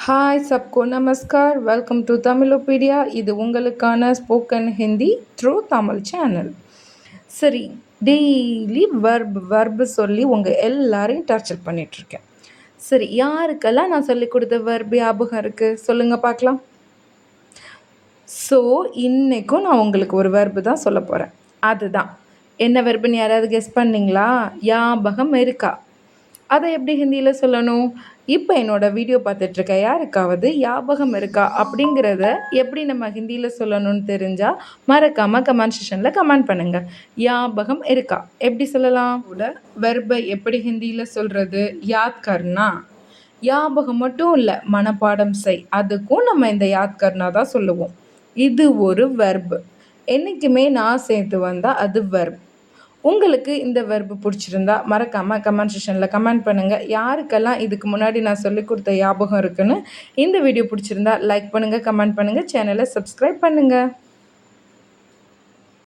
हाय सबको नमस्कार welcome to तमिलोपीडिया இது உங்களுக்கான spoken Hindi through Tamil channel. சரி, டெய்லி வர்பு சொல்லி உங்கள் எல்லாரையும் டார்ச்சர் பண்ணிகிட்ருக்கேன். சரி, யாருக்கெல்லாம் நான் சொல்லி கொடுத்த வர்பு ஞாபகம் இருக்குது சொல்லுங்கள் பார்க்கலாம். ஸோ இன்றைக்கும் நான் உங்களுக்கு ஒரு வர்பு தான் சொல்ல போகிறேன். அதுதான் என்ன வர்புன்னு யாராவது கெஸ் பண்ணிங்களா? ஞாபகம் இருக்கா? அதை எப்படி ஹிந்தியில் சொல்லணும்? இப்போ என்னோடய வீடியோ பார்த்துட்ருக்க யாருக்காவது ஞாபகம் இருக்கா அப்படிங்கிறத எப்படி நம்ம ஹிந்தியில் சொல்லணும்னு தெரிஞ்சால் மறக்காமல் கமெண்ட் செஷனில் கமெண்ட் பண்ணுங்கள். ஞாபகம் இருக்கா எப்படி சொல்லலாம்? கூட வெர்பை எப்படி ஹிந்தியில் சொல்கிறது? யாத் கர்னா. ஞாபகம் மட்டும் இல்லை, மனப்பாடம் செய். அதுக்கும் நம்ம இந்த யாத் கர்னா தான் சொல்லுவோம். இது ஒரு வெர்பு. என்றைக்குமே நான் சேர்த்து வந்தால் அது வெர்ப். உங்களுக்கு இந்த வெர்பு பிடிச்சிருந்தா மறக்காமல் கமெண்ட் செஷனில் கமெண்ட் பண்ணுங்கள். யாருக்கெல்லாம் இதுக்கு முன்னாடி நான் சொல்லிக் கொடுத்த ஞாபகம் இருக்குன்னு இந்த வீடியோ பிடிச்சிருந்தா லைக் பண்ணுங்கள், கமெண்ட் பண்ணுங்கள், சேனலை சப்ஸ்கிரைப் பண்ணுங்கள்.